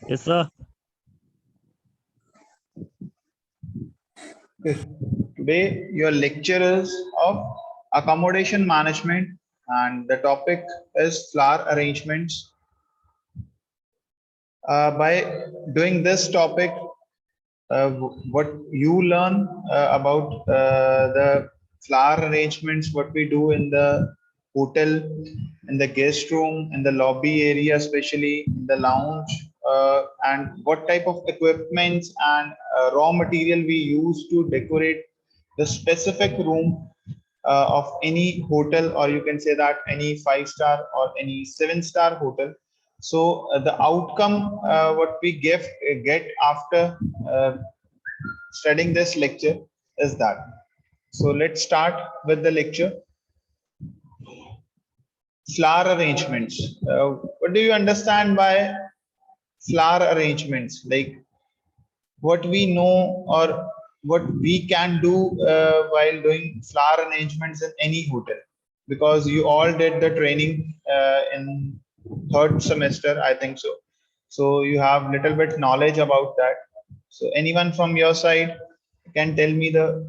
Yes, sir. Today, your lecture is of accommodation management, and the topic is flower arrangements. By doing this topic, what you learn about the flower arrangements, what we do in the hotel, in the guest room, in the lobby area, especially in the lounge, and what type of equipments and raw material we use to decorate the specific room of any hotel, or you can say that any five-star or any seven-star hotel. So the outcome what we get after studying this lecture is that. So let's start with the lecture. Flower arrangements. What do you understand by flower arrangements? Like what we know or what we can do while doing flower arrangements in any hotel, because you all did the training in third semester, I think so. So you have little bit knowledge about that. So anyone from your side can tell me the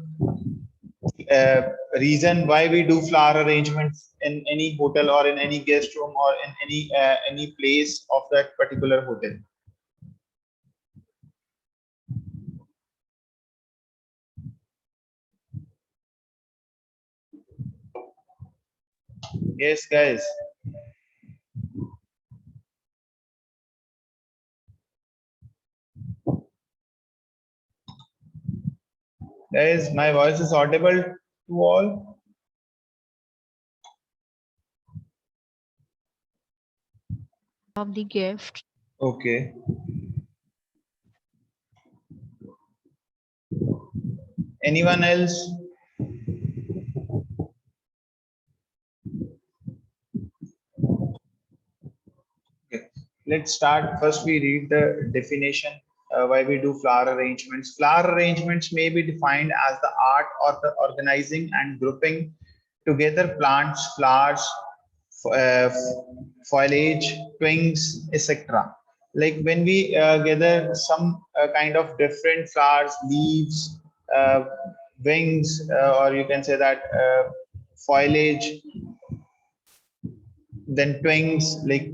uh, reason why we do flower arrangements in any hotel or in any guest room or in any place of that particular hotel. Yes, guys. Guys, my voice is audible to all. Of the gift. Okay. Anyone else? Okay. Let's start. First, we read the definition why we do flower arrangements. Flower arrangements may be defined as the art or the organizing and grouping together plants, flowers, uh, foliage, twigs, etc. Like when we gather some kind of different flowers, leaves, uh, wings, or you can say that foliage, then twigs like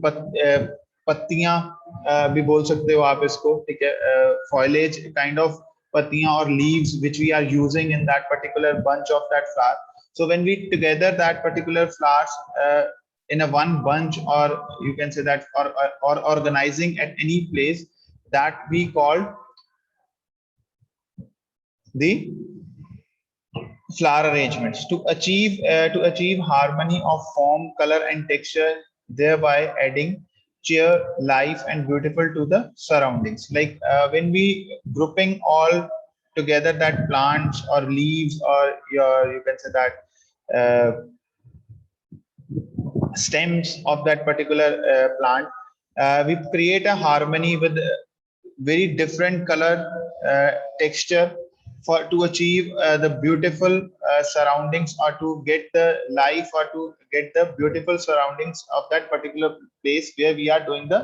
पत्तियां भी बोल सकते हो आप इसको, ठीक है, फॉइलेज kind of पत्तियां और leaves which we are using in that particular bunch of that flower. So when we together that particular flowers in a one bunch, or you can say that, or organizing at any place, that we call the flower arrangements to achieve harmony of form, color, and texture, thereby adding cheer, life, and beautiful to the surroundings. Like when we grouping all together that plants or leaves, or your, you can say that uh, stems of that particular plant, we create a harmony with very different color, texture, for to achieve the beautiful surroundings, or to get the life, or to get the beautiful surroundings of that particular place where we are doing the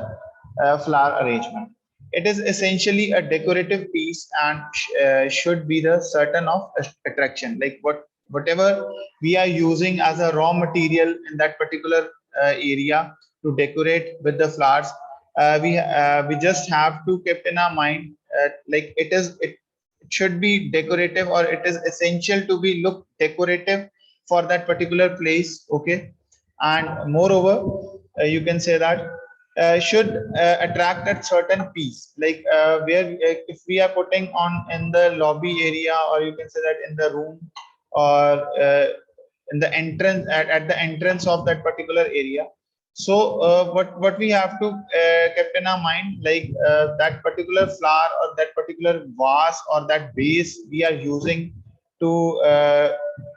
flower arrangement. It is essentially a decorative piece and should be the certain of attraction, like whatever we are using as a raw material in that particular area to decorate with the flowers. We just have to keep in our mind, like it should be decorative, or it is essential to be look decorative for that particular place. Okay. And moreover, you can say that should attract a certain piece, like where if we are putting on in the lobby area, or you can say that in the room, or in the entrance, at the entrance of that particular area. So what we have to keep in our mind, like that particular flower or that particular vase or that base we are using to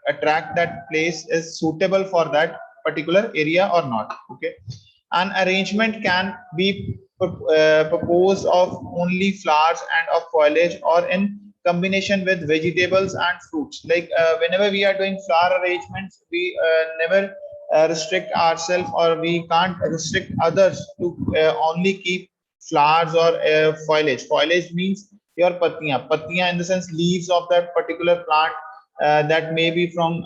attract that place is suitable for that particular area or not. Okay. An arrangement can be proposed of only flowers and of foliage, or in combination with vegetables and fruits. Like whenever we are doing flower arrangements, we never restrict ourselves, or we can't restrict others to only keep flowers or foliage. Foliage means your patiyan. Patiyan in the sense leaves of that particular plant that may be from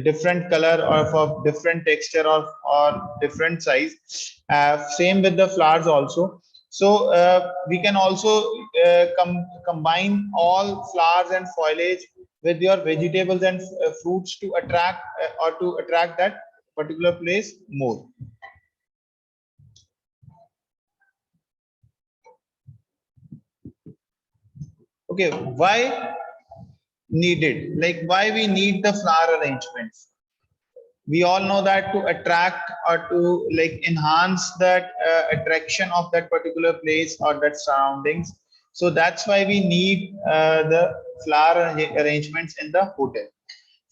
different color or for different texture or different size. Same with the flowers also. So we can also combine all flowers and foliage with your vegetables and fruits to attract or to attract that particular place more. Okay, why needed? Like why we need the flower arrangements? We all know that to attract or to like enhance that attraction of that particular place or that surroundings. So that's why we need the flower arrangements in the hotel.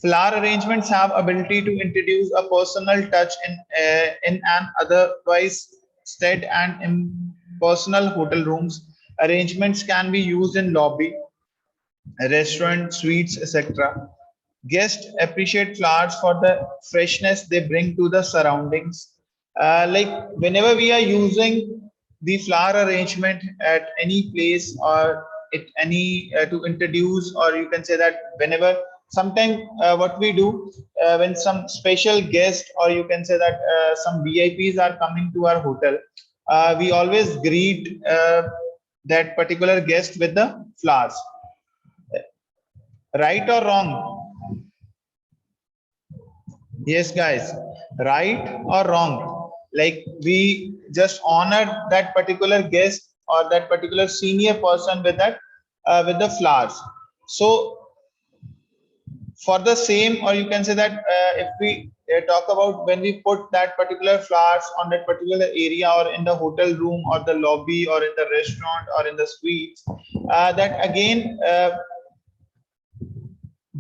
Flower arrangements have ability to introduce a personal touch in an otherwise stead and impersonal hotel rooms. Arrangements can be used in lobby, restaurant, suites, etc. Guests appreciate flowers for the freshness they bring to the surroundings. Like whenever we are using the flower arrangement at any place or at any to introduce, or you can say that whenever sometimes what we do when some special guest or you can say that some VIPs are coming to our hotel, we always greet that particular guest with the flowers. Right or wrong? Yes, guys. Right or wrong? Like we just honored that particular guest or that particular senior person with that with the flowers. So for the same, or you can say that if we talk about when we put that particular flowers on that particular area or in the hotel room or the lobby or in the restaurant or in the suites, that again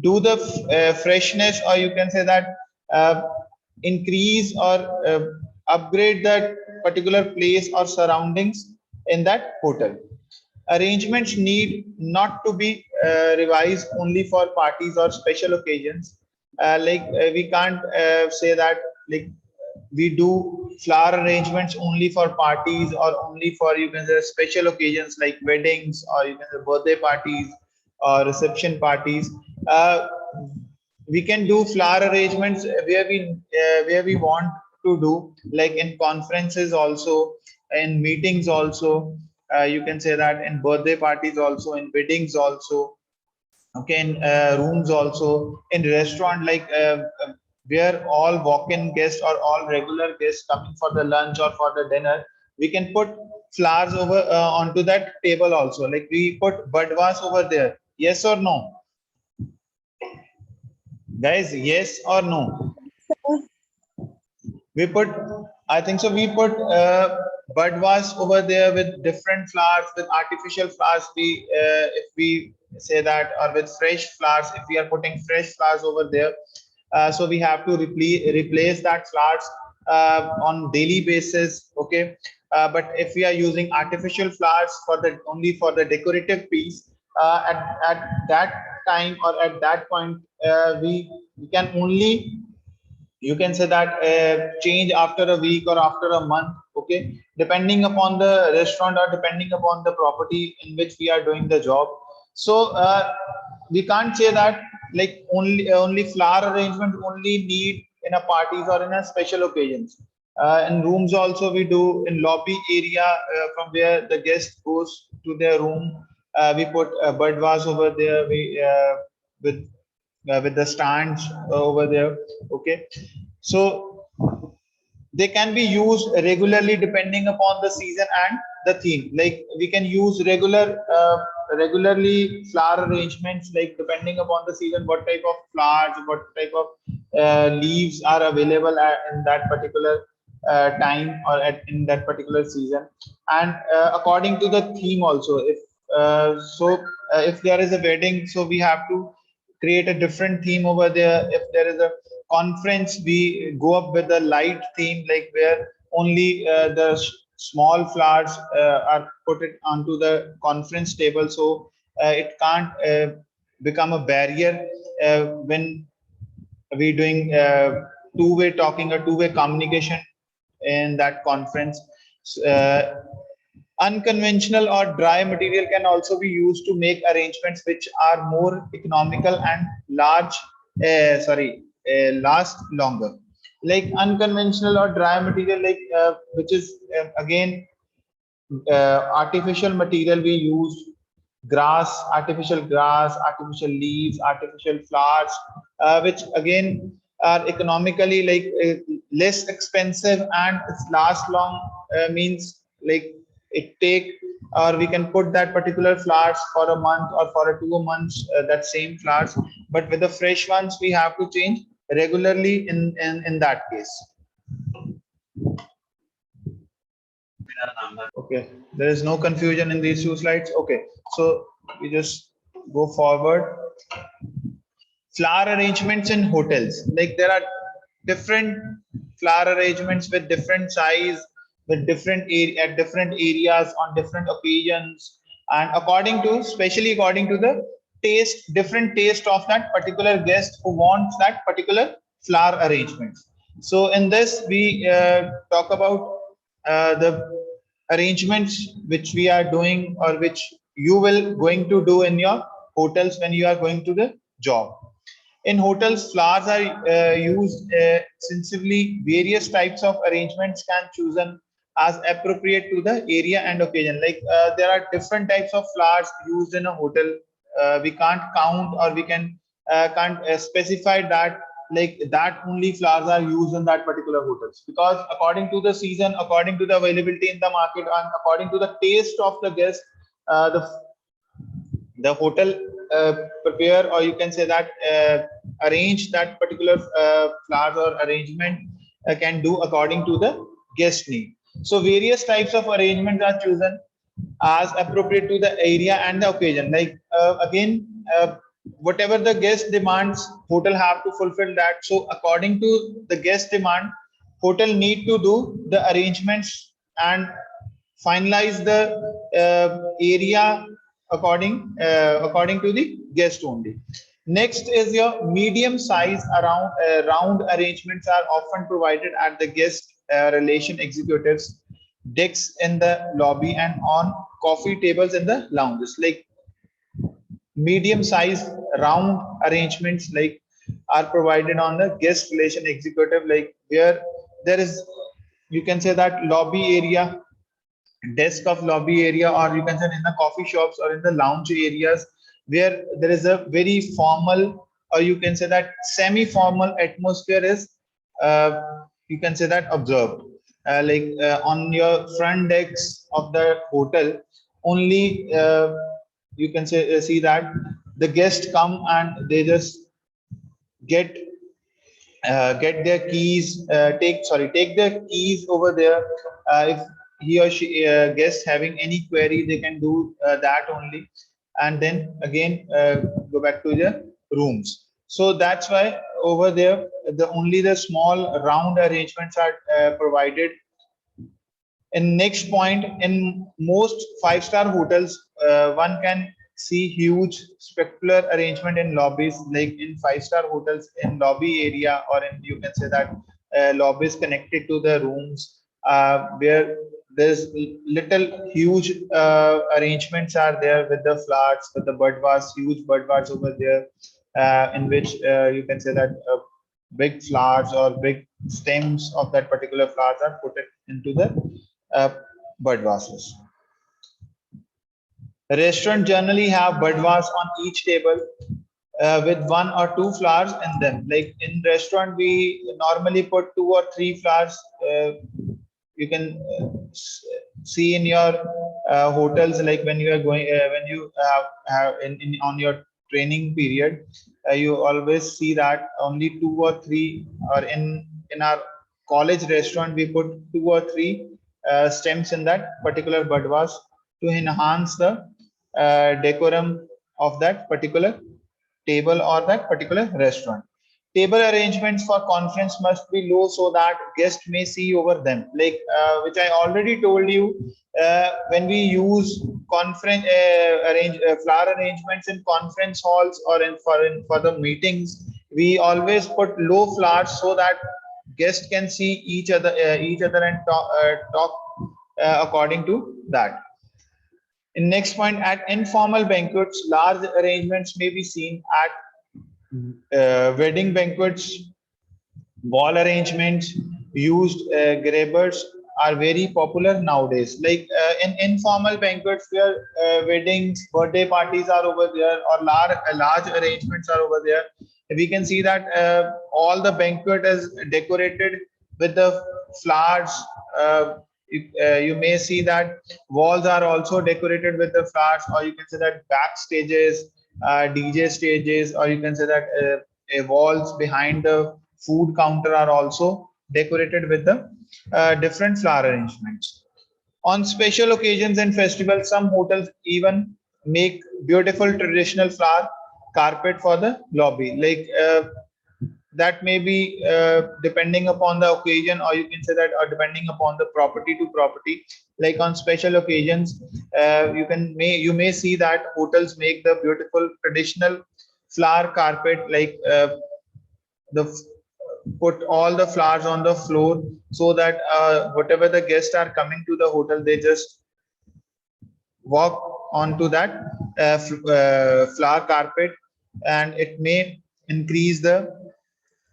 do the freshness or you can say that uh, increase or upgrade that particular place or surroundings in that hotel. Arrangements need not to be revised only for parties or special occasions. We can't say that like we do flower arrangements only for parties or only for you can say special occasions like weddings or you can say birthday parties or reception parties. Uh, we can do flower arrangements where we want to do, like in conferences also, in meetings also. You can say that in birthday parties also, in weddings also, okay, in rooms also, in restaurant, like where all walk-in guests or all regular guests coming for the lunch or for the dinner, we can put flowers over onto that table also, like we put bud vase over there. Yes or no, guys? Yes or no? We put, I think so, we put bud vase over there with different flowers, with artificial flowers, we if we say that, or with fresh flowers, if we are putting fresh flowers over there. So we have to replace that flowers on daily basis, okay. But if we are using artificial flowers for the only for the decorative piece, at that time or at that point, we can only, you can say that change after a week or after a month, okay, depending upon the restaurant or depending upon the property in which we are doing the job. So we can't say that like only flower arrangement only need in a parties or in a special occasions. In rooms also we do, in lobby area, from where the guest goes to their room, we put a bud vase over there, we with with the stands over there, okay. So they can be used regularly depending upon the season and the theme. Like we can use regularly flower arrangements, like depending upon the season, what type of flowers, what type of leaves are available in that particular time or in that particular season, and according to the theme also. If there is a wedding, so we have to create a different theme over there. If there is a conference, we go up with a light theme, like where only the small flowers are put it onto the conference table, so it can't become a barrier when we doing two-way talking or two-way communication in that conference. Unconventional or dry material can also be used to make arrangements which are more economical and last longer. Like unconventional or dry material, like which is again artificial material we use, grass, artificial leaves, artificial flowers, which again are economically less expensive and it's last long, means like it take, or we can put that particular flowers for a month or for a 2 months, that same flowers, but with the fresh ones we have to change regularly in that case. Okay, there is no confusion in these two slides. Okay, so we just go forward. Flower arrangements in hotels. Like there are different flower arrangements with different size, with different area at different areas on different occasions, and according to, especially according to the taste, different taste of that particular guest who wants that particular flower arrangements. So in this we talk about the arrangements which we are doing or which you will going to do in your hotels when you are going to the job. In hotels, flowers are used extensively. Various types of arrangements can chosen as appropriate to the area and occasion. Like there are different types of flowers used in a hotel. We can't count, or we can't specify that like that only flowers are used in that particular hotels, because according to the season, according to the availability in the market, and according to the taste of the guest, the hotel prepare, or you can say that arrange that particular flowers or arrangement can do according to the guest need. So various types of arrangements are chosen as appropriate to the area and the occasion. Like again, whatever the guest demands, hotel have to fulfill that. So according to the guest demand, hotel need to do the arrangements and finalize the area according to the guest only. Next is your medium size around round arrangements are often provided at the guest relation executives desks in the lobby and on coffee tables in the lounges. Like medium size round arrangements like are provided on the guest relation executive, like where there is, you can say that lobby area, desk of lobby area, or you can say in the coffee shops or in the lounge areas, where there is a very formal, or you can say that semi-formal atmosphere is you can say that observed, on your front decks of the hotel only, you can say see that the guests come and they just get get their keys, take their keys over there. If he or she guest having any query, they can do that only, and then again go back to their rooms. So that's why over there the only the small round arrangements are provided. In next point, in most five-star hotels, one can see huge specular arrangement in lobbies, like in five-star hotels in lobby area, or in, you can say that lobbies connected to the rooms, where there's little huge arrangements are there with the flowers, with the bud vase, huge bud vase over there, in which you can say that big flowers or big stems of that particular flowers are put it into the uh, bud vases. Restaurant generally have bud vase on each table with one or two flowers in them. Like in restaurant, we normally put two or three flowers. You can see in your hotels, like when you are going, when you have in on your training period, you always see that only two or three, or in our college restaurant, we put two or three stems in that particular bud vase to enhance the decorum of that particular table or that particular restaurant. Table arrangements for conference must be low so that guests may see over them. Like which I already told you, when we use conference flower arrangements in conference halls or for the meetings, we always put low flowers so that guests can see each other and talk according to that. In next point, at informal banquets, large arrangements may be seen at wedding banquets. Wall arrangements used grabbers are very popular nowadays. Like in informal banquets where weddings, birthday parties are over there, or large arrangements are over there, we can see that all the banquet is decorated with the flowers. You may see that walls are also decorated with the flowers, or you can say that backstages, DJ stages, or you can say that walls behind the food counter are also decorated with the different flower arrangements. On special occasions and festivals, some hotels even make beautiful traditional flower carpet for the lobby. Like that may be depending upon the occasion, or you can say that depending upon the property to property. Like on special occasions, you may see that hotels make the beautiful traditional flower carpet, like the put all the flowers on the floor, so that whatever the guests are coming to the hotel, they just walk onto that flower carpet, and it may increase the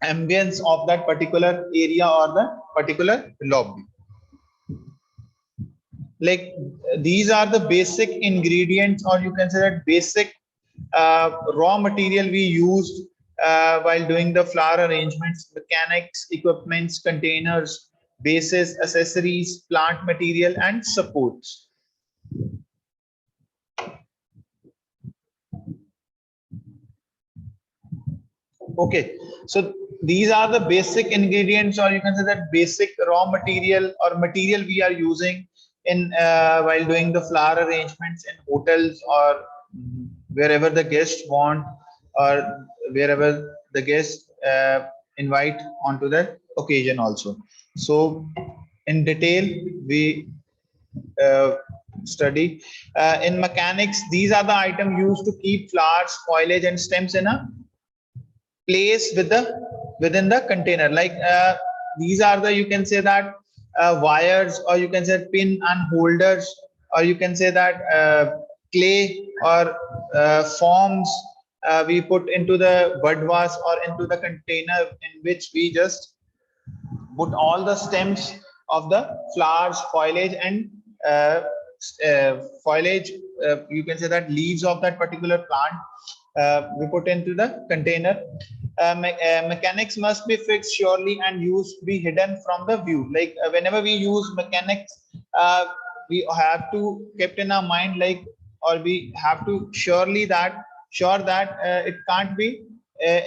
ambience of that particular area or the particular lobby. Like these are the basic ingredients, or you can say that basic raw material we used while doing the flower arrangements: mechanics, equipments, containers, bases, accessories, plant material, and supports. Okay, so these are the basic ingredients, or you can say that basic raw material or material we are using in while doing the flower arrangements in hotels, or wherever the guests want, or wherever the guests invite onto the occasion also. So in detail we uh, study. In mechanics, these are the items used to keep flowers, foliage, and stems in a place within the container. Like these are the, you can say that wires, or you can say pin and holders, or you can say that clay or forms we put into the bud vase or into the container, in which we just put all the stems of the flowers, foliage, and foliage, you can say that leaves of that particular plant, we put into the container. Mechanics must be fixed surely and used to be hidden from the view. Like whenever we use mechanics, we have to kept in our mind, like, or we have to sure that it can't be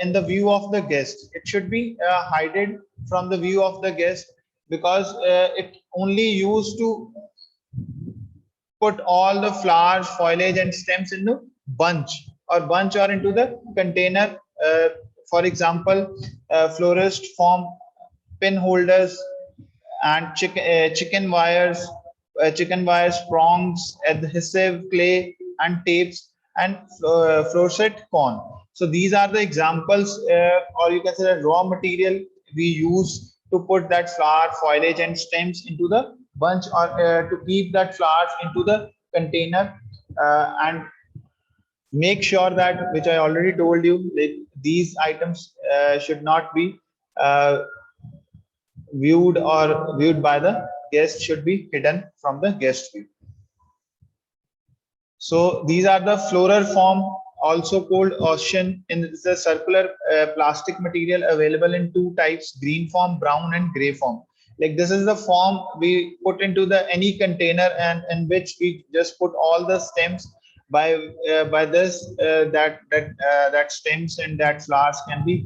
in the view of the guest. It should be hidden from the view of the guest, because it only used to put all the flowers, foliage, and stems in the bunch or into the container. For example, florist form pin holders and chicken wires, prongs, adhesive, clay, and tapes, and fluorescent corn. So these are the examples, or you can say the raw material we use to put that flower, foliage, and stems into the bunch, or to keep that flowers into the container, and make sure that, which I already told you, like these items should not be uh, viewed by the guest, should be hidden from the guest view. So these are the floral form, also called ocean, and it's a circular plastic material available in two types: green form, brown, and gray form. Like this is the form we put into the any container, and in which we just put all the stems. By this, that stems and that flowers can be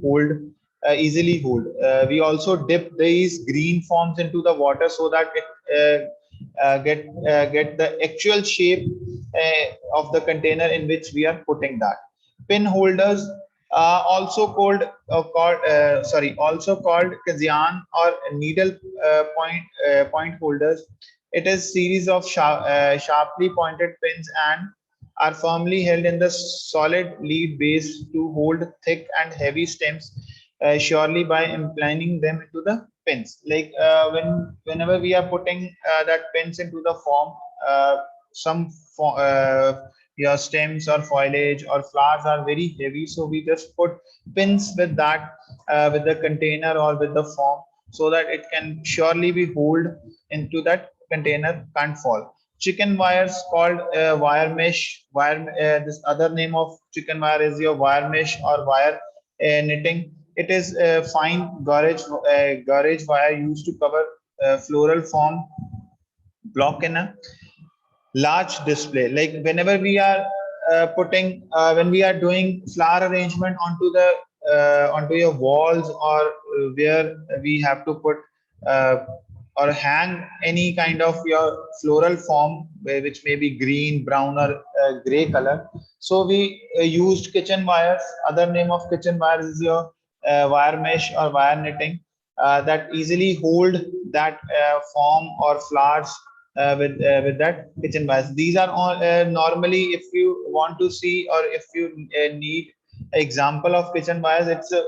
easily hold. We also dip these green forms into the water, so that it get the actual shape of the container in which we are putting that. Pin holders, also called kazian or needle point holders. It is series of sharply pointed pins and are firmly held in the solid lead base to hold thick and heavy stems surely by implanting them into the pins. Like whenever we are putting that pins into the form, your stems or foliage or flowers are very heavy, so we just put pins with that, with the container or with the form, so that it can surely be hold into that container, can't fall. Chicken wires called wire mesh. This other name of chicken wire is your wire mesh or wire knitting. It is a fine garage wire used to cover floral form block in a large display. Like whenever we are when we are doing flower arrangement onto the onto your walls, or where we have to put uh, or hang any kind of your floral form, which may be green, brown, or gray color. So we used kitchen wires. Other name of kitchen wires is your wire mesh or wire knitting, that easily hold that form or flowers with that kitchen wires. These are all normally, if you want to see or if you need example of kitchen wires, it's a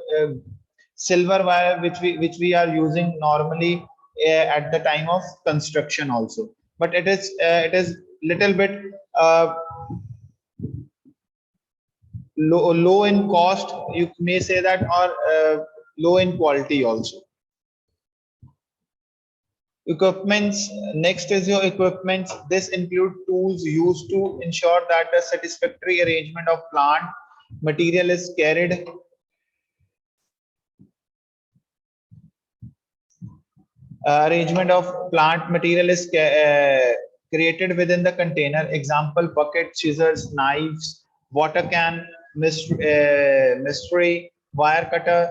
silver wire which we are using normally at the time of construction also. But it is little bit uh, low in cost, you may say that, or low in quality also. Equipments. Next is your equipments. This include tools used to ensure that a satisfactory arrangement of plant material is carried. Arrangement of plant material is created within the container. Example: bucket, scissors, knives, water can, mystery, wire cutter,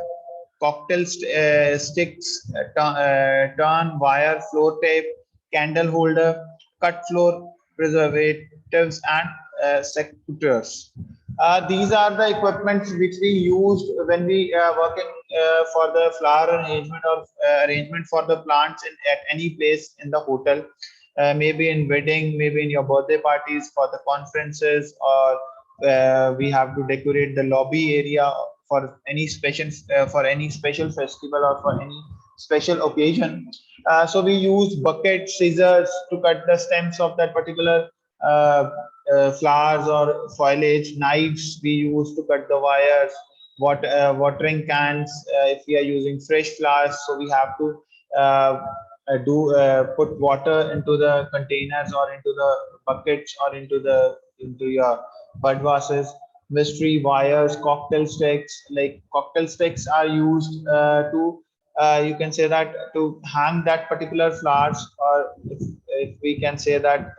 cocktail sticks, turn, wire, floor tape, candle holder, cut floor, preservatives, and secateurs. These are the equipments which we used when we working for the flower arrangement or arrangement for the plants at any place in the hotel, maybe in wedding, maybe in your birthday parties, for the conferences, or we have to decorate the lobby area for any special festival or for any special occasion. So we use bucket, scissors to cut the stems of that particular uh, flowers or foliage, knives we use to cut the wires, watering cans if we are using fresh flowers, so we have to uh, do put water into the containers or into the buckets or into your bud vases. Mystery wires, cocktail sticks. Like cocktail sticks are used to you can say that to hang that particular flowers, or if we can say that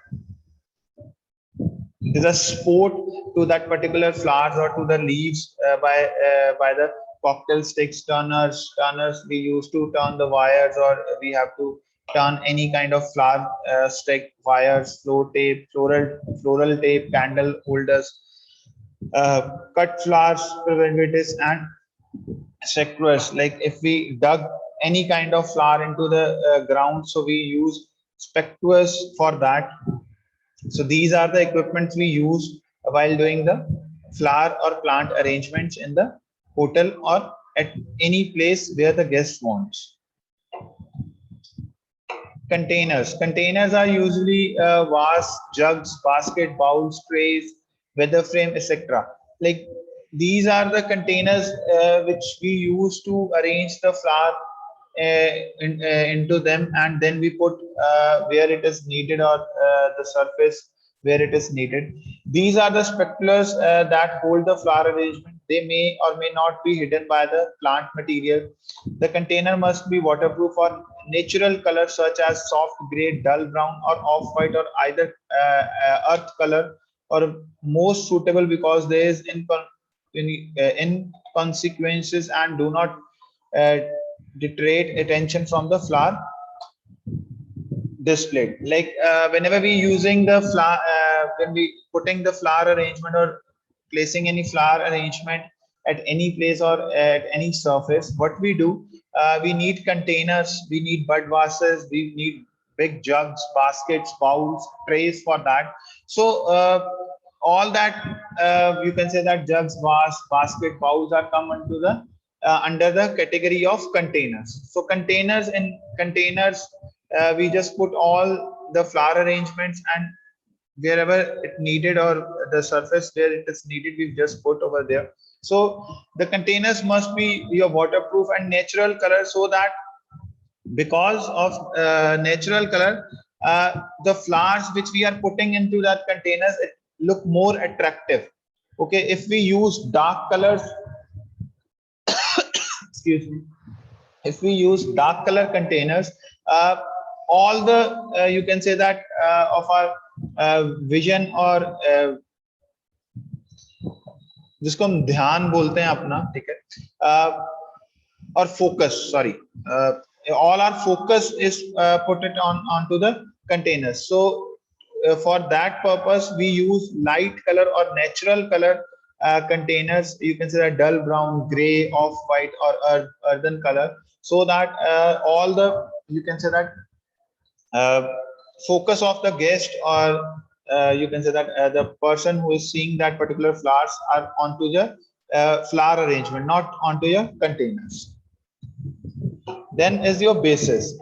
it is a sport to that particular flowers or to the leaves by the cocktail sticks. Turners we used to turn the wires, or we have to turn any kind of flower stick wires, floral tape, candle holders, cut flowers, preventives, and sequers. Like if we dug any kind of flower into the ground, so we use specters for that. So these are the equipments we use while doing the flower or plant arrangements in the hotel or at any place where the guest wants. Containers. Containers are usually vase, jugs, basket, bowls, trays, weather frame, etc. Like these are the containers which we use to arrange the flower into them, and then we put where it is needed, or the surface where it is needed. These are the speculars that hold the flower arrangement. They may or may not be hidden by the plant material. The container must be waterproof, or natural colors such as soft gray, dull brown, or off-white, or either earth color, or most suitable because there is inconsequences and do not uh, detract attention from the flower displayed. Like whenever we using the flower, when we putting the flower arrangement or placing any flower arrangement at any place or at any surface, what we do, we need containers, we need bud vases, we need big jugs, baskets, bowls, trays for that. So all that you can say that jugs, vase, basket, bowls are come into the under the category of containers. So containers, in containers we just put all the flower arrangements, and wherever it needed, or the surface where it is needed, we've just put over there. So the containers must be your waterproof and natural color, so that because of natural color, the flowers which we are putting into that containers, it look more attractive. Okay, if we use dark colors, excuse me, if we use dark color containers, all the you can say that of our vision, or जिसको हम ध्यान बोलते हैं अपना, ठीक है, or focus, sorry, all our focus is put it on onto the containers. So for that purpose we use light color or natural color containers. You can say that dull brown, gray, off white, or earthen color, so that all the, you can say that uh, focus of the guest, or you can say that the person who is seeing that particular flowers are onto the flower arrangement, not onto your containers. Then is your bases.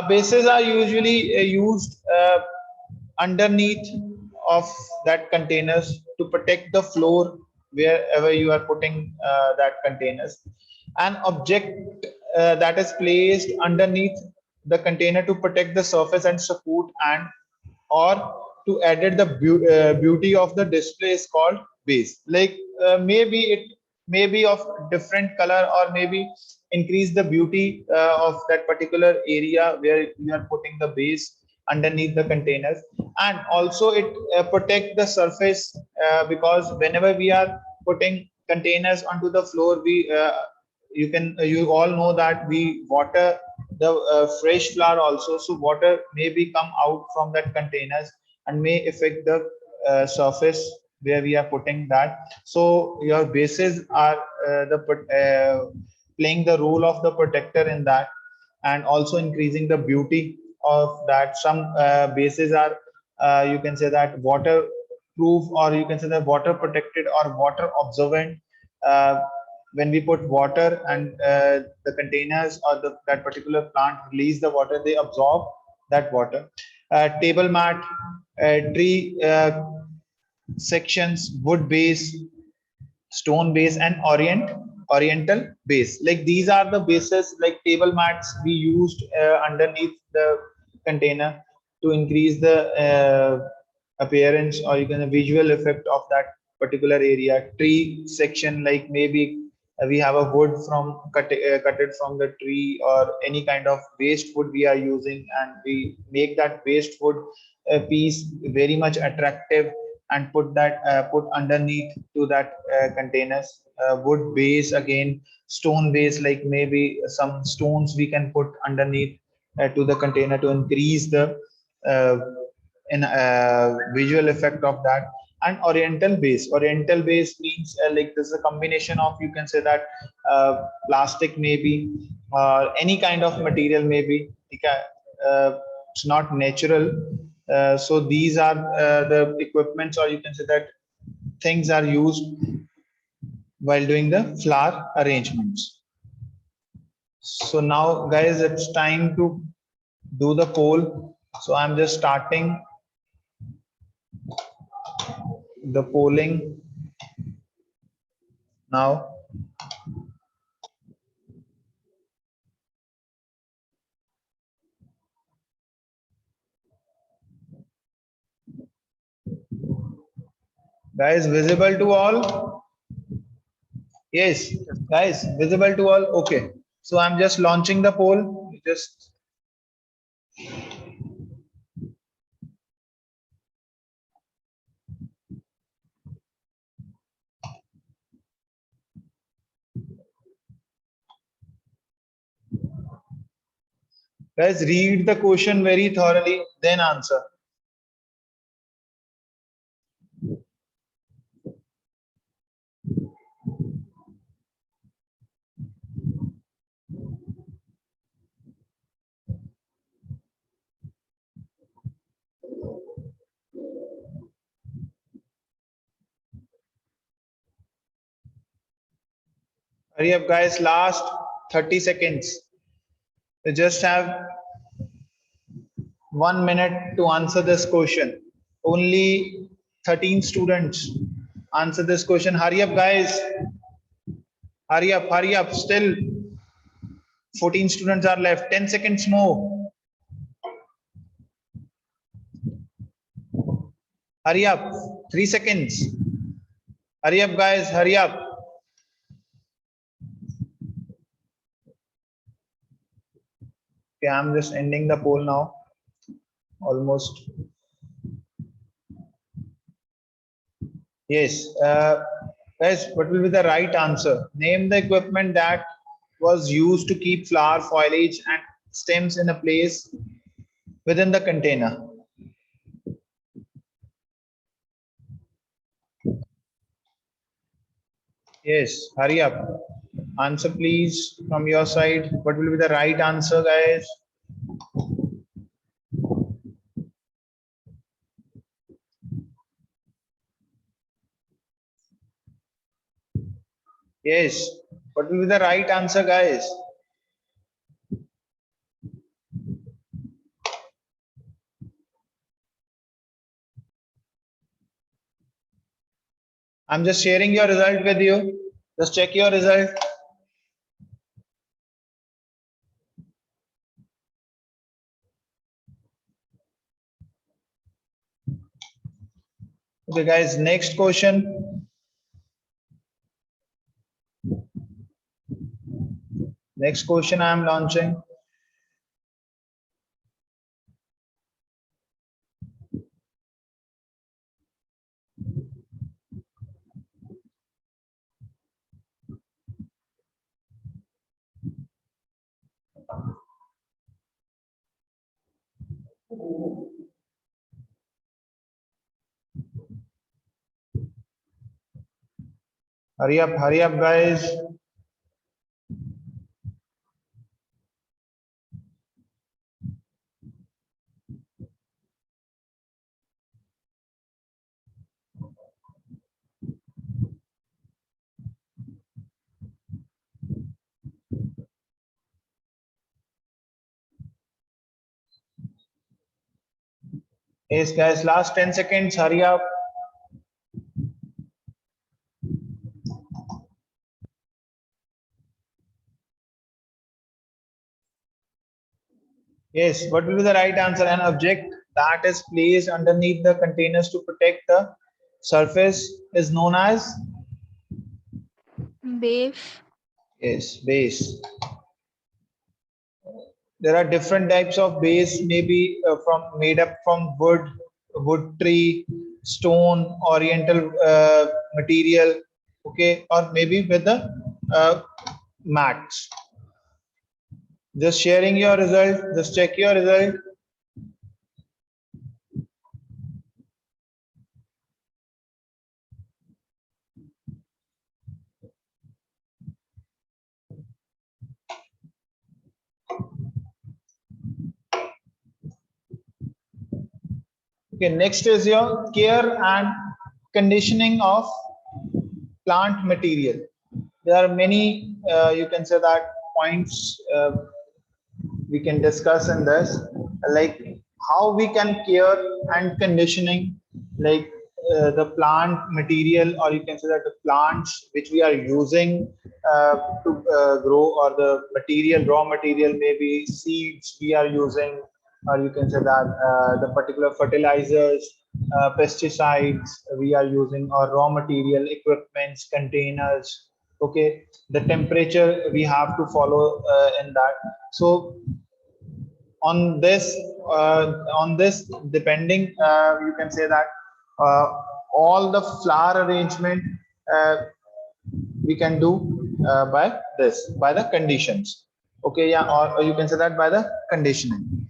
Bases are usually used underneath of that containers to protect the floor wherever you are putting that containers. An object that is placed underneath the container to protect the surface and support, and or to added the beauty of the display is called base. Like maybe it may be of different color, or maybe increase the beauty of that particular area where you are putting the base underneath the containers. And also it protect the surface, because whenever we are putting containers onto the floor, we you all know that we water the fresh flower also, so water may be come out from that containers and may affect the surface where we are putting that. So your bases are playing the role of the protector in that, and also increasing the beauty of that. Some bases are you can say that waterproof, or you can say that water protected or water absorbent. When we put water, and the containers or that particular plant release the water, they absorb that water. Table mat, tree sections, wood base, stone base, and oriental base. Like these are the bases. Like table mats we used underneath the container to increase the appearance, or you can visual effect of that particular area. Tree section, like maybe we have a wood from cut it from the tree, or any kind of waste wood we are using, and we make that waste wood piece very much attractive, and put that put underneath to that containers. Wood base again, stone base, like maybe some stones we can put underneath to the container to increase the uh, visual effect of that. And oriental base means like this is a combination of, you can say that plastic maybe, any kind of material maybe, it's not natural. So these are the equipments, or you can say that things are used while doing the flower arrangements. So now guys, it's time to do the poll. So I'm just starting the polling now. Guys, visible to all? Yes, guys, visible to all? Okay. So I'm just launching the poll. Just guys, read the question very thoroughly, then answer. Hurry up, guys. Last 30 seconds. You just have 1 minute to answer this question. only 13 students answer this question. Hurry up, guys. Hurry up, hurry up. Still 14 students are left. 10 seconds more. Hurry up. 3 seconds. Hurry up, guys. Hurry up. Okay, I'm just ending the poll now. Almost. Yes. Guys, what will be the right answer? Name the equipment that was used to keep flower, foliage, and stems in a place within the container. Yes, hurry up. Answer, please, from your side. What will be the right answer, guys? Yes. What will be the right answer, guys? I'm just sharing your result with you. Just check your result. Okay, guys, next question. Next question I am launching. Hurry up, guys. Yes, guys, last 10 seconds. Hurry up. Yes, what will be the right answer? An object that is placed underneath the containers to protect the surface is known as? Base. Yes, base. There are different types of base, maybe from made up from wood tree, stone, oriental material, okay, or maybe with the mats. Just sharing your result. Just check your result. Okay, next is your care and conditioning of plant material. There are many, you can say that points we can discuss in this, like how we can care and conditioning, like the plant material, or you can say that the plants which we are using to grow, or the material, raw material, maybe seeds we are using, or you can say that the particular fertilizers, pesticides we are using, or raw material, equipments, containers. Okay, the temperature we have to follow in that. So on this depending, you can say that uh, all the flower arrangement uh, we can do by this, by the conditions. Okay, yeah, or you can say that by the conditioning.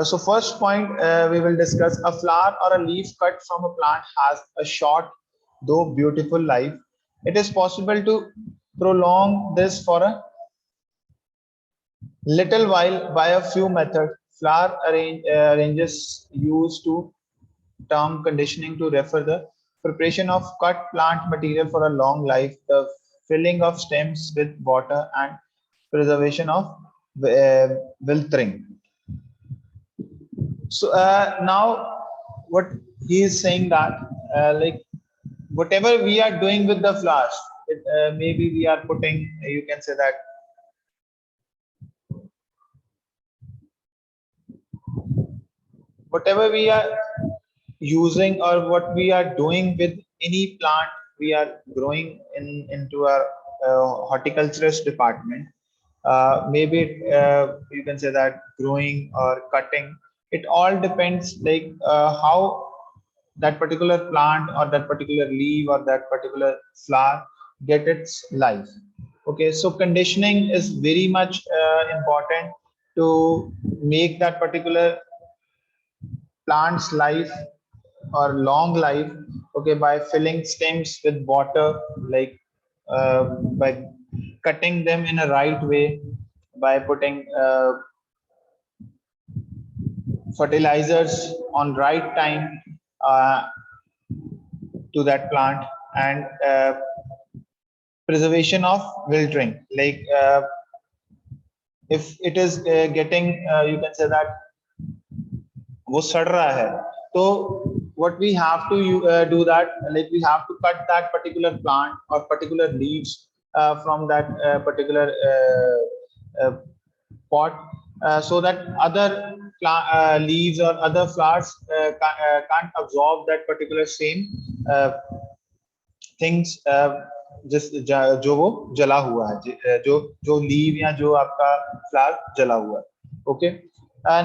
So first point we will discuss: a flower or a leaf cut from a plant has a short though beautiful life. It is possible to prolong this for a little while by a few methods. Flower arranges used to term conditioning to refer the preparation of cut plant material for a long life, the filling of stems with water, and preservation of uh, wiltering. So now what he is saying that like whatever we are doing with the flowers, maybe we are putting, you can say that whatever we are using or what we are doing with any plant we are growing into our horticulturist department, maybe you can say that growing or cutting, it all depends like how that particular plant or that particular leaf or that particular flower get its life. Okay, so conditioning is very much important to make that particular plant's life or long life. Okay, by filling stems with water, like by cutting them in a right way, by putting fertilizers on right time uh, to that plant, and preservation of wildering, like if it is getting you can say that वो सड़ रहा है, तो what we have to do that, like we have to cut that particular plant or particular leaves from that particular pot, so that other leaves or other flowers can't absorb that particular same things, जो वो जला हुआ है, जो जो leave या जो आपका फ्लावर जला हुआ है. Okay,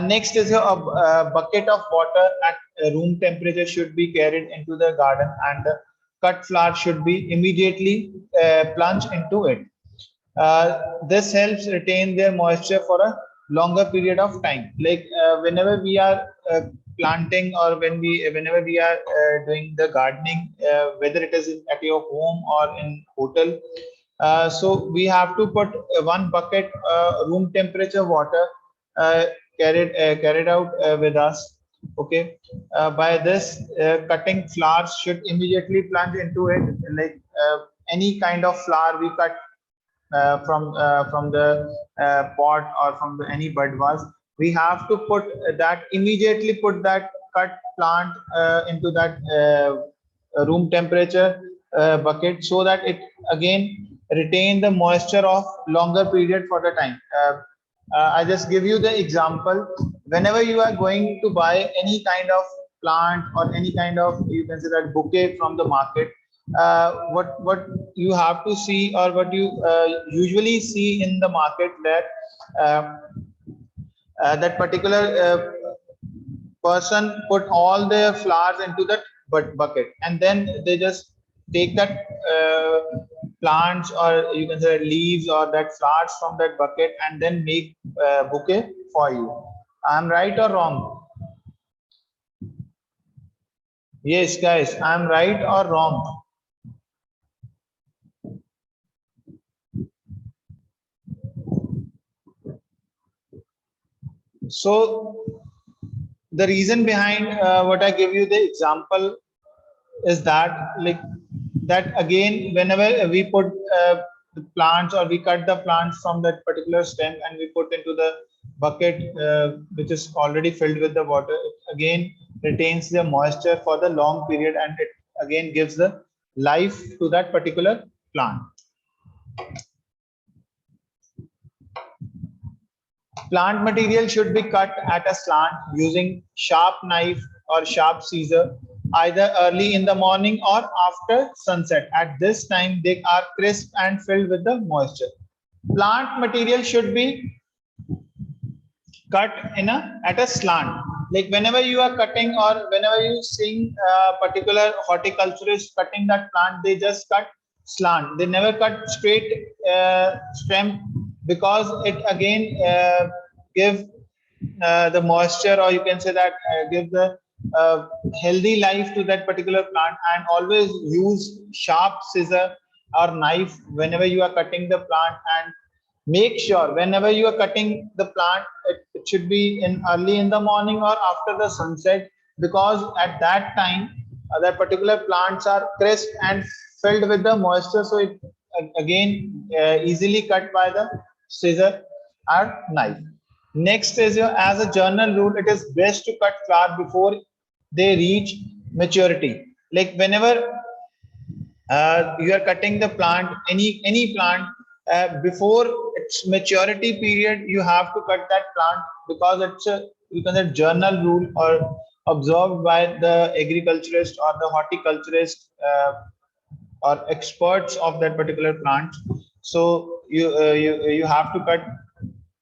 next is a bucket of water at room temperature should be carried into the garden, and the cut flower should be immediately plunged into it. This helps retain their moisture for a longer period of time. Like whenever we are planting or whenever we are doing the gardening, whether it is at your home or in hotel, so we have to put one bucket room temperature water uh, carried out with us. Okay, by this cutting flowers should immediately plunge into it. Like any kind of flower we cut from the pot or from the any bud vase, we have to put that immediately put that cut plant into that room temperature bucket, so that it again retain the moisture of longer period for the time. I just give you the example. Whenever you are going to buy any kind of plant or any kind of, you can say that, bouquet from the market, what you have to see or what you usually see in the market, that uh, that particular person put all their flowers into that bucket, and then they just take that plants or you can say leaves or that flowers from that bucket and then make bouquet for you. I'm right or wrong? Yes, guys, I'm right or wrong? So the reason behind what I give you the example is that, like, that again, whenever we put the plants or we cut the plants from that particular stem and we put into the bucket which is already filled with the water, it again retains the moisture for the long period, and it again gives the life to that particular plant. Plant material should be cut at a slant using sharp knife or sharp scissor, either early in the morning or after sunset. At this time, they are crisp and filled with the moisture. Plant material should be cut in a at a slant. Like whenever you are cutting or whenever you see a particular horticulturist cutting that plant, they just cut slant. They never cut straight stem, because it again give the moisture, or you can say that give the healthy life to that particular plant. And always use sharp scissor or knife whenever you are cutting the plant, and make sure whenever you are cutting the plant, it should be in early in the morning or after the sunset, because at that time that particular plants are crisp and filled with the moisture, so it again easily cut by the scissor or knife. Next is as a general rule, it is best to cut flower before they reach maturity. Like whenever you are cutting the plant, any plant, before its maturity period, you have to cut that plant, because it's a, you can say, journal rule or observed by the agriculturist or the horticulturist, or experts of that particular plant. So you have to cut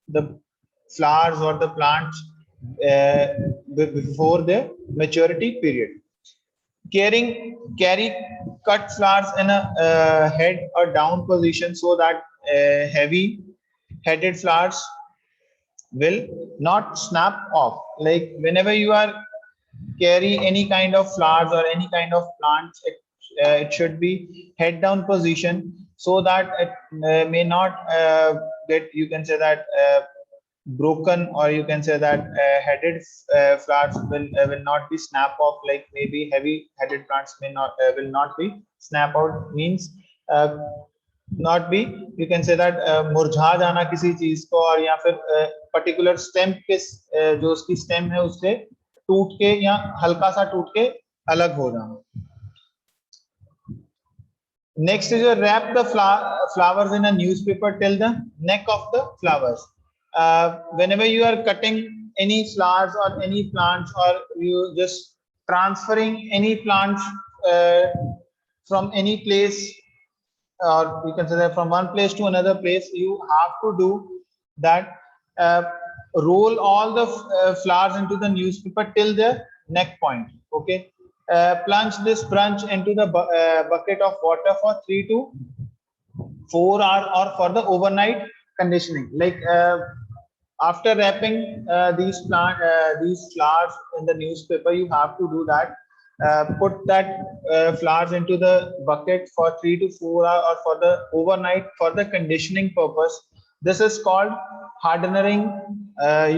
the flowers or the plants uh, before the maturity period. Carry cut flowers in a head or down position, so that heavy headed flowers will not snap off. Like whenever you are carry any kind of flowers or any kind of plants, it should be head down position, so that it may not get, you can say that, broken, or you can say that headed flowers will not be snap off. Like maybe heavy headed plants may not will not be snap out, means uh, not be, you can say that, मुरझा जाना किसी चीज को, और या फिर particular stem के जो उसकी स्टेम है उससे टूट के या हल्का सा टूट के अलग हो जाना. Next is a wrap the flowers in a newspaper till the neck of the flowers. Whenever you are cutting any flowers or any plants, or you just transferring any plants from any place, or you can say that from one place to another place, you have to do that. Uh, Roll all the flowers into the newspaper till the neck point. Okay. Plunge this branch into the bucket of water for 3 to 4 hours, or for the overnight conditioning. Like after wrapping these flowers in the newspaper, you have to do that. Put that flowers into the bucket for 3 to 4 hours, or for the overnight, for the conditioning purpose. This is called hardening.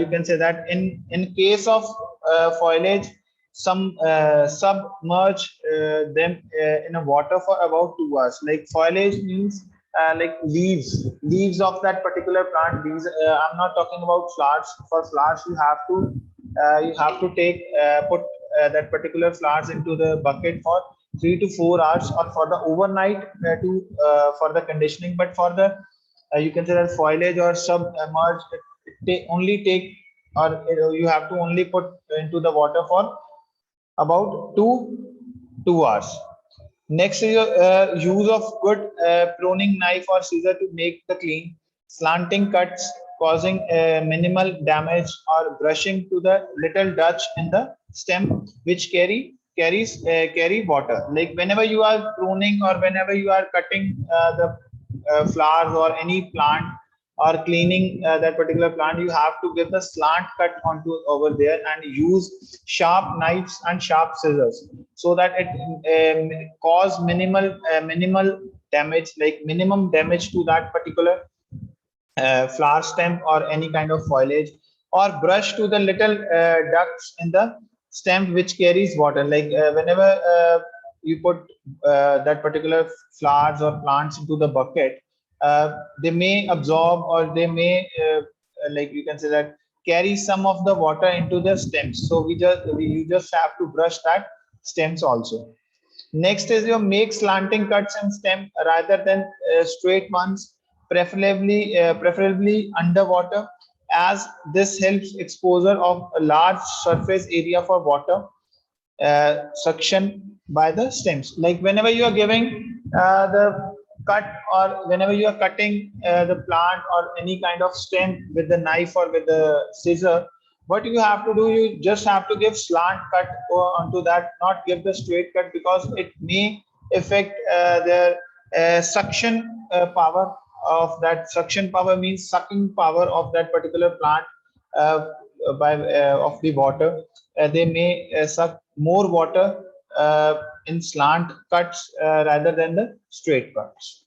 You can say that in case of foliage, some submerge them in a water for about 2 hours. Like foliage means like leaves of that particular plant. These I'm not talking about flowers. For flowers, you have to take put that particular flowers into the bucket for 3 to 4 hours, or for the overnight to for the conditioning. But for the you can say that foliage or submerge, only take, or you have to only put into the water for about 2 hours. Next is your use of good pruning knife or scissor to make the clean. Slanting cuts causing minimal damage, or brushing to the little dutch in the stem, which carry water. Like whenever you are pruning, or whenever you are cutting the flowers or any plant, or cleaning that particular plant, you have to give the slant cut onto over there, and use sharp knives and sharp scissors, so that it cause minimal damage, like minimum damage to that particular flower stem or any kind of foliage. Or brush to the little ducts in the stem which carries water. Like whenever you put that particular flowers or plants into the bucket, they may absorb, or they may like you can say that, carry some of the water into the stems. So you just have to brush that stems also. Next is your make slanting cuts in stem rather than straight ones, preferably underwater, as this helps exposure of a large surface area for water suction by the stems. Like whenever you are giving the cut, or whenever you are cutting the plant or any kind of stem with the knife or with the scissor, what you have to do, you just have to give slant cut onto that, not give the straight cut, because it may affect the suction power of that. Suction power means sucking power of that particular plant by of the water. They may suck more water in slant cuts rather than the straight cuts.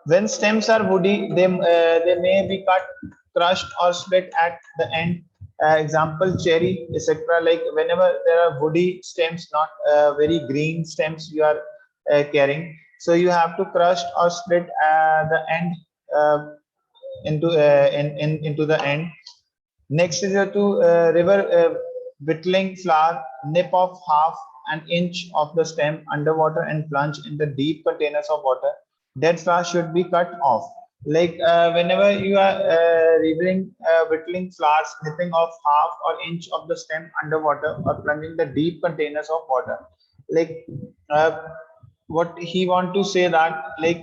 When stems are woody, they may be cut, crushed, or split at the end. Example, cherry, etc. Like whenever there are woody stems, not very green stems you are carrying, so you have to crush or split the end into into the end. Next is your to river whittling flower, nip of half an inch of the stem underwater and plunge in the deep containers of water. Dead flower should be cut off. Like whenever you are whittling flowers, nipping off half or inch of the stem underwater or plunging the deep containers of water. Like what he want to say that like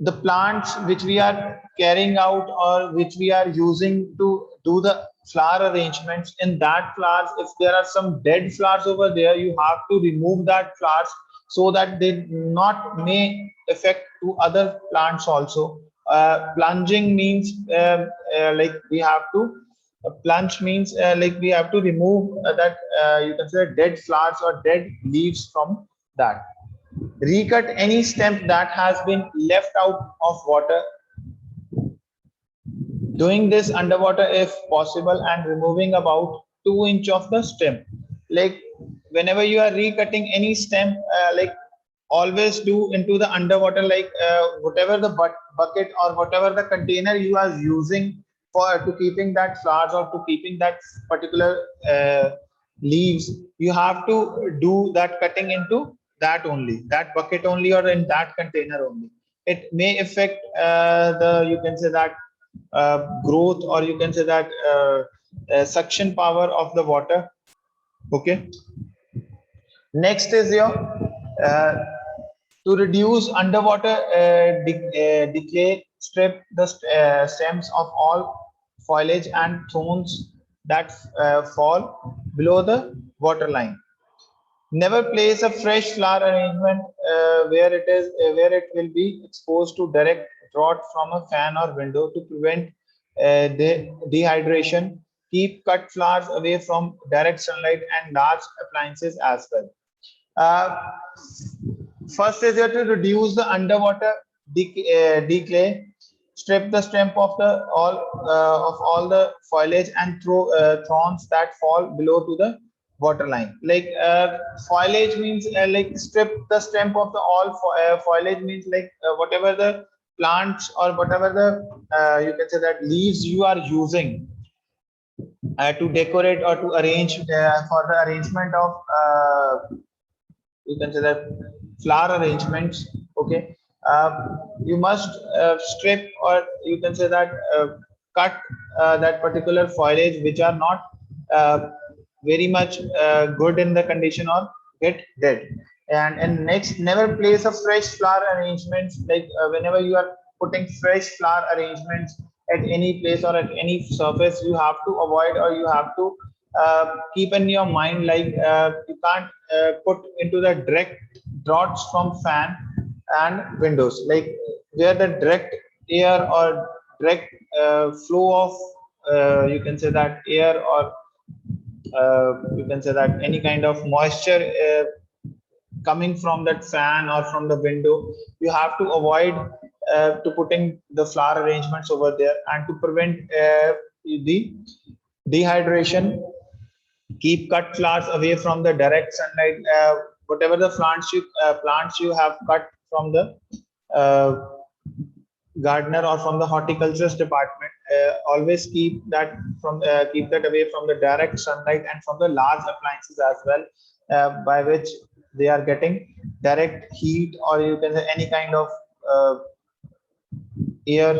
the plants which we are carrying out or which we are using to do the flower arrangements, in that flowers if there are some dead flowers over there, you have to remove that flowers so that they not may affect to other plants also. Plunging means like we have to plunge means like we have to remove that you can say dead flowers or dead leaves from that. Recut any stem that has been left out of water. Doing this underwater if possible and removing about 2 inch of the stem. Like whenever you are recutting any stem, like always do into the underwater, like whatever the bucket or whatever the container you are using for to keeping that flowers or to keeping that particular leaves, you have to do that cutting into that only, that bucket only, or in that container only. It may affect the you can say that growth, or you can say that suction power of the water. Okay. Next is your uh, to reduce underwater decay, strip the stems of all foliage and thorns that fall below the water line. Never place a fresh flower arrangement where it will be exposed to direct draught from a fan or window to prevent dehydration. Keep cut flowers away from direct sunlight and large appliances as well. Uh, First is here to reduce the underwater decay. Strip the stem of all the foliage and throw thorns that fall below to the water line. Like foliage means like strip the stem of the foliage means like whatever the plants or whatever the you can say that leaves you are using to decorate or to arrange for the arrangement of you can say that flower arrangements. Okay. You must strip, or you can say that cut that particular foliage which are not uh, very much good in the condition or get dead. And next, never place a fresh flower arrangements, like whenever you are putting fresh flower arrangements at any place or at any surface, you have to avoid, or you have to keep in your mind, like you can't put into the direct draughts from fan and windows, like where the direct air or direct flow of you can say that air, or you can say that any kind of moisture coming from that fan or from the window, you have to avoid to putting the flower arrangements over there, and to prevent the dehydration. Keep cut flowers away from the direct sunlight. Whatever the plants you have cut from the uh, gardener or from the horticulturist department, always keep that away from the direct sunlight and from the large appliances as well, by which they are getting direct heat, or you can say any kind of air,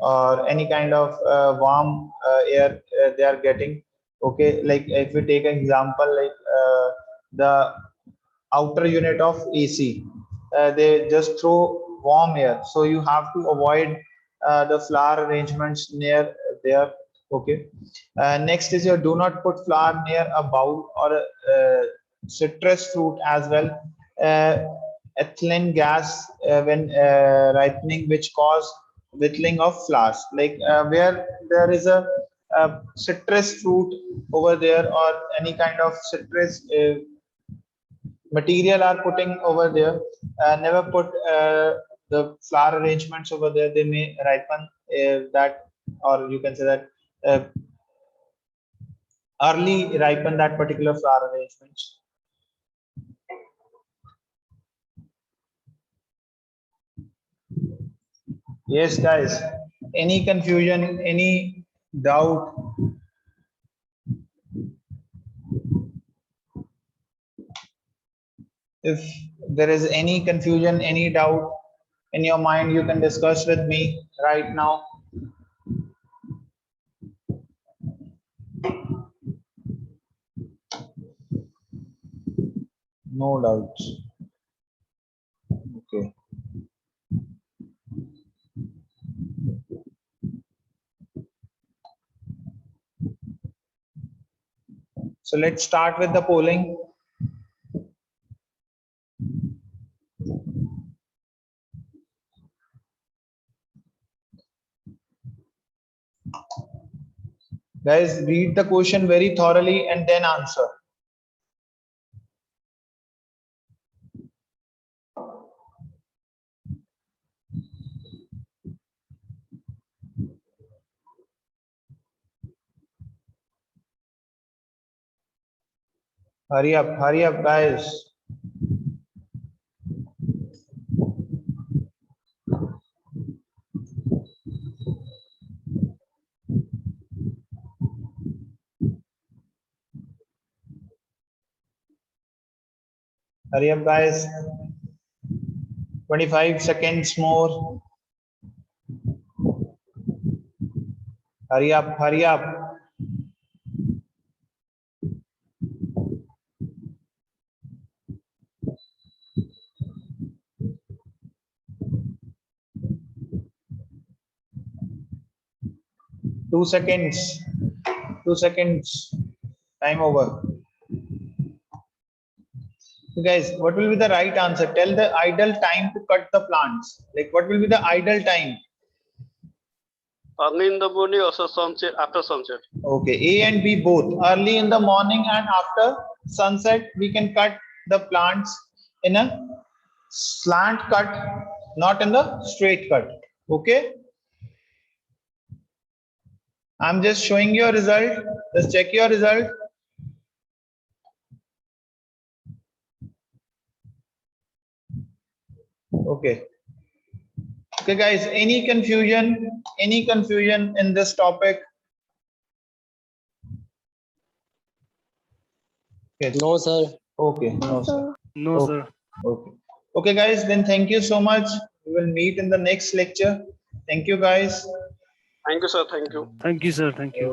or any kind of warm air they are getting. Okay, like if we take an example, like the outer unit of AC, they just throw warm air, so you have to avoid the flower arrangements near there. Okay. Next is your do not put flower near a bowl or a citrus fruit as well. Uh, Ethylene gas when ripening, which cause whittling of flowers. Like where there is a citrus fruit over there, or any kind of citrus material are putting over there, never put the flower arrangements over there. They may ripen that, or you can say that uh, early ripen that particular flower arrangements. Yes, guys. Any confusion, any doubt, if there is any confusion, any doubt in your mind, you can discuss with me right now. No doubts. Okay. So let's start with the polling. Guys, read the question very thoroughly and then answer. Hurry up, guys. Hurry up, guys. 25 seconds more. Hurry up, hurry up. Two seconds. 2 seconds. Time over. So guys, what will be the right answer? Tell the ideal time to cut the plants. Like, what will be the ideal time? Early in the morning, also sunset, after sunset. Okay, A and B both. Early in the morning and after sunset, we can cut the plants in a slant cut, not in the straight cut. Okay. I'm just showing your result. Just check your result. Okay. Okay, guys, any confusion in this topic? Yes. No, sir. Okay, no, sir. No, Okay. sir. Okay. Okay, guys, then thank you so much. We will meet in the next lecture. Thank you, guys. Thank you, sir. Thank you. Thank you, sir. Thank you.